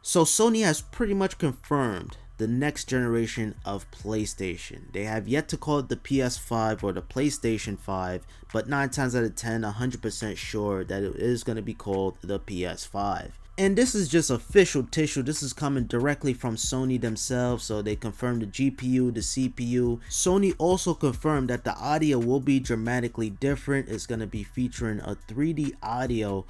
So Sony has pretty much confirmed the next generation of PlayStation. They have yet to call it the PS5 or the PlayStation 5, but 9 times out of 10, 100% sure that it is going to be called the PS5. And this is just official tissue. This is coming directly from Sony themselves. So they confirmed the GPU, the CPU. Sony also confirmed that the audio will be dramatically different. It's going to be featuring a 3D audio.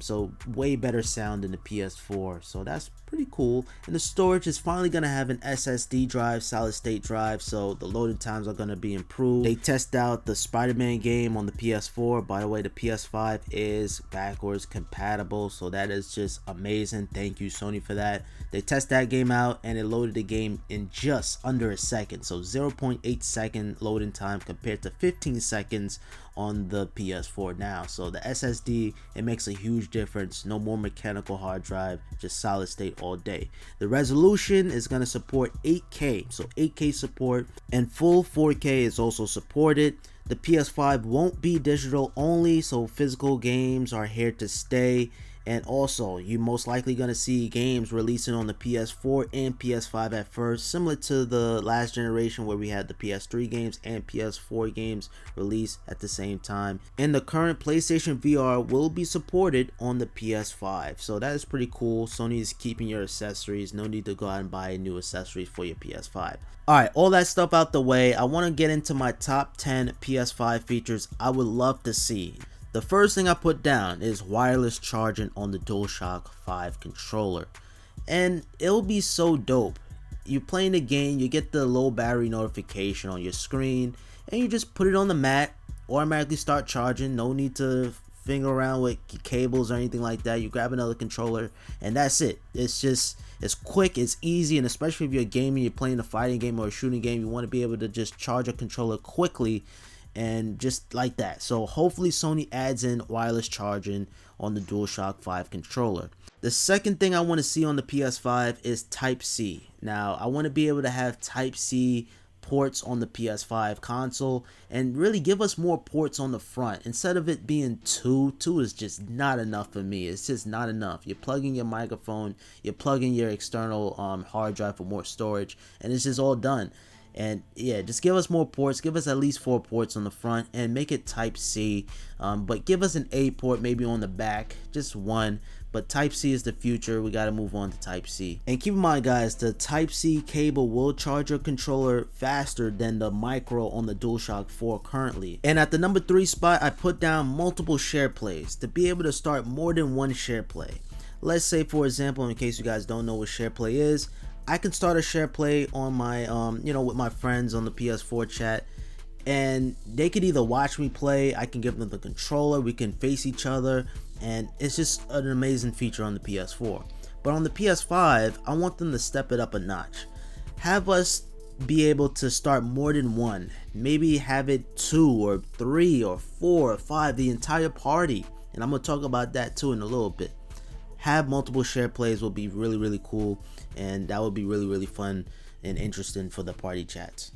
So way better sound than the PS4. So that's pretty cool. And the storage is finally going to have an SSD drive, solid state drive. So the loading times are going to be improved. They test out the Spider-Man game on the PS4. By the way, the PS5 is backwards compatible. So that is just amazing. Thank you, Sony, for that. They test that game out and it loaded the game in just under a second. So 0.8 second loading time compared to 15 seconds on the PS4 now. So the SSD, it makes a huge difference. No more mechanical hard drive, just solid state all day. The resolution is going to support 8K, so 8K support, and full 4K is also supported. The PS5 won't be digital only, so physical games are here to stay. And also, you're most likely going to see games releasing on the PS4 and PS5 at first, similar to the last generation where we had the PS3 games and PS4 games released at the same time. And the current PlayStation VR will be supported on the PS5. So that is pretty cool. Sony is keeping your accessories. No need to go out and buy new accessories for your PS5. Alright, all that stuff out the way, I want to get into my top 10 PS5 features I would love to see. The first thing I put down is wireless charging on the DualShock 5 controller. And it'll be so dope. You're playing the game, you get the low battery notification on your screen, and you just put it on the mat, automatically start charging. No need to finger around with cables or anything like that. You grab another controller, and that's it. It's quick, it's easy, and especially if you're gaming, you're playing a fighting game or a shooting game, you want to be able to just charge a controller quickly and just like that. So hopefully Sony adds in wireless charging on the DualShock 5 controller. The second thing I want to see on the PS5 is Type-C. Now I want to be able to have Type-C ports on the PS5 console and really give us more ports on the front. Instead of it being two is just not enough for me. It's just not enough. You're plugging your microphone, you're plugging your external hard drive for more storage, and it's just all done. And yeah, just give us more ports. Give us at least 4 ports on the front and make it Type-C. But give us an A port maybe on the back, just one. But Type-C is the future. We got to move on to Type-C. And keep in mind, guys, the Type-C cable will charge your controller faster than the micro on the DualShock 4 currently. And at the number 3 spot, I put down multiple share plays to be able to start more than one share play. Let's say, for example, in case you guys don't know what share play is, I can start a share play on my, with my friends on the PS4 chat, and they could either watch me play, I can give them the controller, we can face each other, and it's just an amazing feature on the PS4. But on the PS5, I want them to step it up a notch. Have us be able to start more than one, maybe have it 2 or 3 or 4 or 5, the entire party, and I'm going to talk about that too in a little bit. Have multiple share plays will be really cool, and that would be really fun and interesting for the party chats.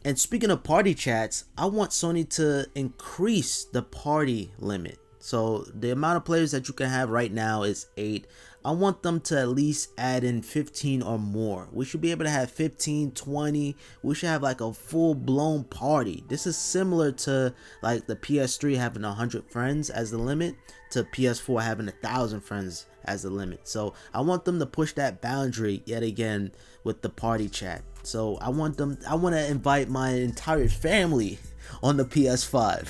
And speaking of party chats, I want Sony to increase the party limit. So the amount of players that you can have right now is 8. I want them to at least add in 15 or more. We should be able to have 15, 20. We should have like a full-blown party. This is similar to like the PS3 having 100 friends as the limit, to PS4 having 1,000 friends as the limit. So I want them to push that boundary yet again with the party chat. So I want to invite my entire family on the PS5.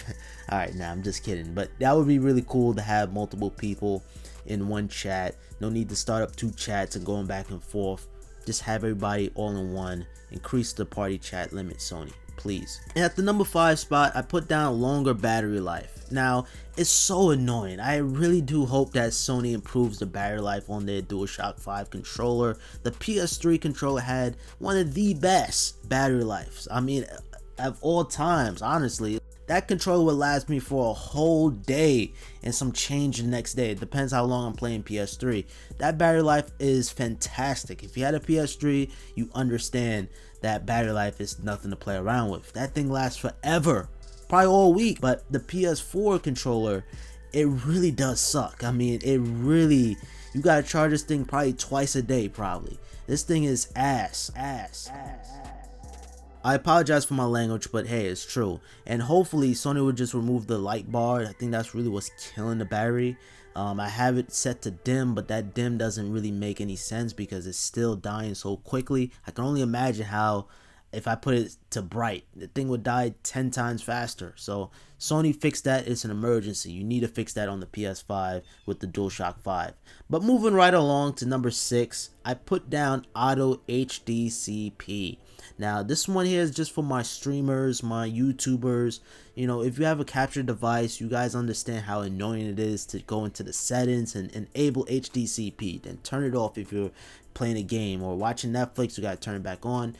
All right, nah, I'm just kidding, but that would be really cool to have multiple people in one chat. No need to start up 2 chats and going back and forth. Just have everybody all in one. Increase the party chat limit, Sony, please. And at the number 5 spot, I put down longer battery life. Now, it's so annoying. I really do hope that Sony improves the battery life on their DualShock 5 controller. The PS3 controller had one of the best battery lives, I mean, of all times, honestly. That controller would last me for a whole day and some change the next day. It depends how long I'm playing PS3. That battery life is fantastic. If you had a PS3, you understand that battery life is nothing to play around with. That thing lasts forever, probably all week. But the PS4 controller, it really does suck. I mean, it really, You gotta charge this thing probably twice a day probably. This thing is ass. I apologize for my language, but hey, it's true. And hopefully Sony would just remove the light bar. I think that's really what's killing the battery. I have it set to dim, but that dim doesn't really make any sense because it's still dying so quickly. I can only imagine how if I put it to bright, the thing would die 10 times faster. So Sony fixed that. It's an emergency. You need to fix that on the PS5 with the DualShock 5. But moving right along to number 6, I put down auto HDCP. Now this one here is just for my streamers, my YouTubers. You know, if you have a capture device, you guys understand how annoying it is to go into the settings and enable HDCP, then turn it off if you're playing a game or watching Netflix. You gotta turn it back on.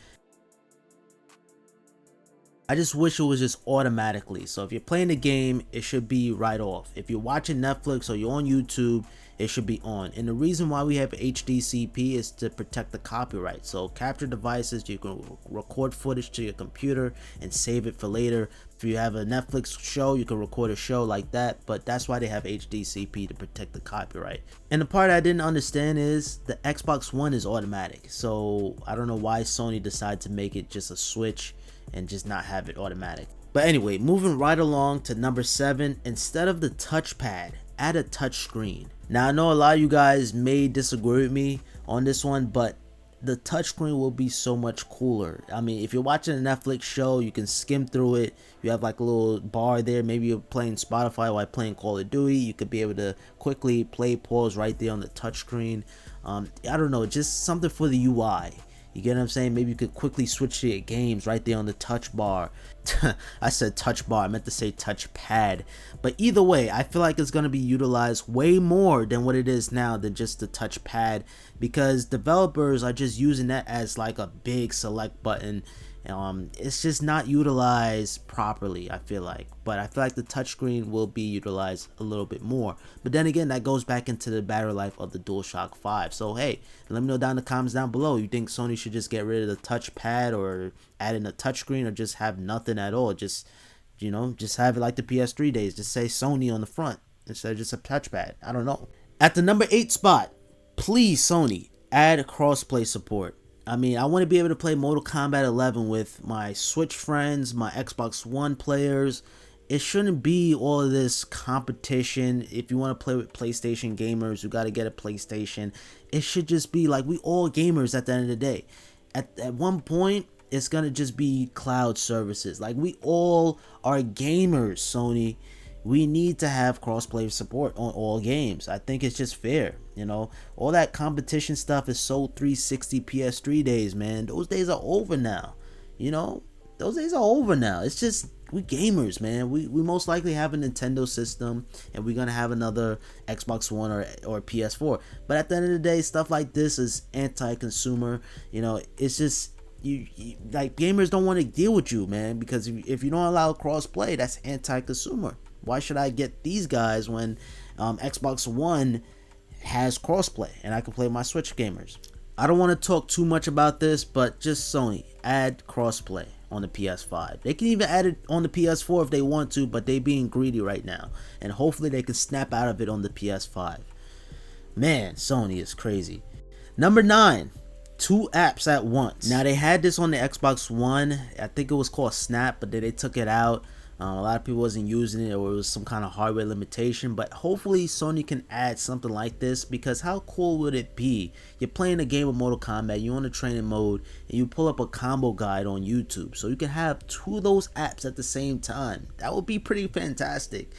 I just wish it was just automatically. So if you're playing the game, it should be right off. If you're watching Netflix or you're on YouTube, it should be on. And the reason why we have HDCP is to protect the copyright. So capture devices, you can record footage to your computer and save it for later. If you have a Netflix show, you can record a show like that, but that's why they have HDCP, to protect the copyright. And the part I didn't understand is the Xbox One is automatic. So I don't know why Sony decided to make it just a switch and just not have it automatic. But anyway, moving right along to number 7, instead of the touchpad, add a touch screen. Now I know a lot of you guys may disagree with me on this one, but the touchscreen will be so much cooler. I mean, if you're watching a Netflix show, you can skim through it. You have like a little bar there. Maybe you're playing Spotify while playing Call of Duty. You could be able to quickly play pause right there on the touchscreen. I don't know, just something for the UI. You get what I'm saying? Maybe you could quickly switch to your games right there on the touch bar. I said touch bar, I meant to say touch pad. But either way, I feel like it's going to be utilized way more than what it is now than just the touch pad, because developers are just using that as like a big select button. It's just not utilized properly, I feel like. But I feel like the touchscreen will be utilized a little bit more. But then again, that goes back into the battery life of the DualShock 5. So hey, let me know down in the comments down below. You think Sony should just get rid of the touchpad or add in a touchscreen, or just have nothing at all? Just, you know, just have it like the PS3 days. Just say Sony on the front instead of just a touchpad. I don't know. At the number 8 spot, please Sony, add crossplay support. I mean, I want to be able to play Mortal Kombat 11 with my Switch friends, my Xbox One players. It shouldn't be all of this competition. If you want to play with PlayStation gamers, you got to get a PlayStation. It should just be like we all gamers at the end of the day. At one point, it's going to just be cloud services. Like we all are gamers, Sony. We need to have crossplay support on all games. I think it's just fair, you know. All that competition stuff is so 360 PS3 days, man. Those days are over now, you know. Those days are over now. It's just, we gamers, man. We most likely have a Nintendo system, and we're gonna have another Xbox One or PS4. But at the end of the day, stuff like this is anti-consumer. You know, it's just you like gamers don't want to deal with you, man, because if you don't allow crossplay, that's anti-consumer. Why should I get these guys when Xbox One has crossplay and I can play my Switch gamers? I don't want to talk too much about this, but just Sony, add crossplay on the PS5. They can even add it on the PS4 if they want to, but they being greedy right now. And hopefully they can snap out of it on the PS5. Man, Sony is crazy. Number 9. 2 apps at once. Now they had this on the Xbox One. I think it was called Snap, but then they took it out. A lot of people wasn't using it, or it was some kind of hardware limitation. But hopefully Sony can add something like this, because how cool would it be? You're playing a game of Mortal Kombat, you're on the training mode, and you pull up a combo guide on YouTube, so you can have 2 of those apps at the same time. That would be pretty fantastic,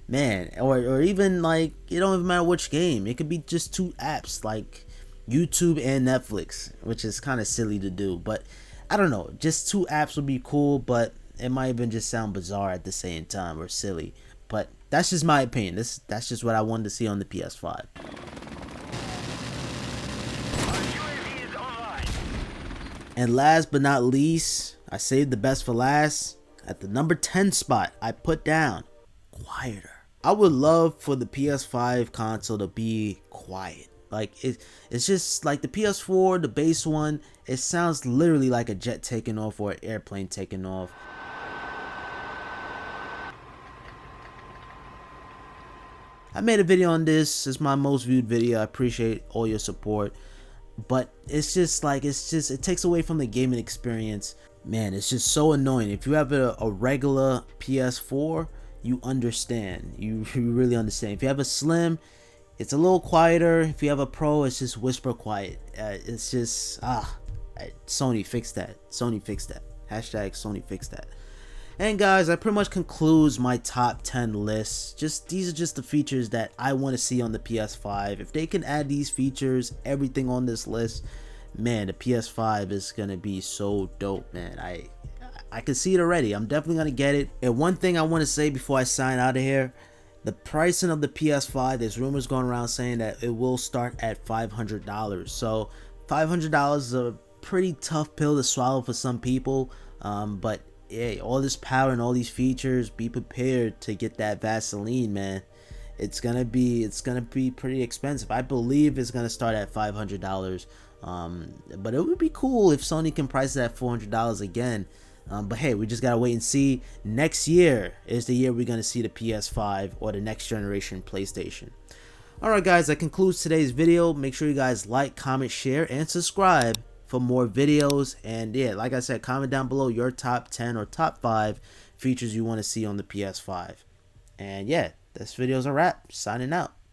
man. Or even like, it don't even matter which game, it could be just 2 apps like YouTube and Netflix, which is kind of silly to do, but I don't know, just 2 apps would be cool. But it might even just sound bizarre at the same time, or silly. But that's just my opinion. That's just what I wanted to see on the PS5. And last but not least, I saved the best for last. At the number 10 spot, I put down quieter. I would love for the PS5 console to be quiet. Like it's just like the PS4, the base one, it sounds literally like a jet taking off or an airplane taking off. I made a video on this. It's my most viewed video. I appreciate all your support, but it's just like, it takes away from the gaming experience, man. It's just so annoying. If you have a regular PS4, you understand, you really understand. If you have a slim, it's a little quieter. If you have a pro, it's just whisper quiet. It's just Sony fix that. Sony fix that. Hashtag Sony fix that. And guys, that pretty much concludes my top 10 list. These are just the features that I want to see on the PS5. If they can add these features, everything on this list, man, the PS5 is gonna be so dope, man. I can see it already. I'm definitely gonna get it. And one thing I want to say before I sign out of here, the pricing of the PS5, there's rumors going around saying that it will start at $500. So $500 is a pretty tough pill to swallow for some people, but yeah, all this power and all these features, be prepared to get that Vaseline, man. It's gonna be pretty expensive. I believe it's gonna start at $500, but it would be cool if Sony can price it at $400 again. But hey, we just gotta wait and see. Next year is the year we're gonna see the PS5 or the next generation PlayStation. Alright guys, that concludes today's video. Make sure you guys like, comment, share, and subscribe for more videos. And yeah, like I said, comment down below your top 10 or top 5 features you want to see on the PS5. And yeah, this video's a wrap. Signing out.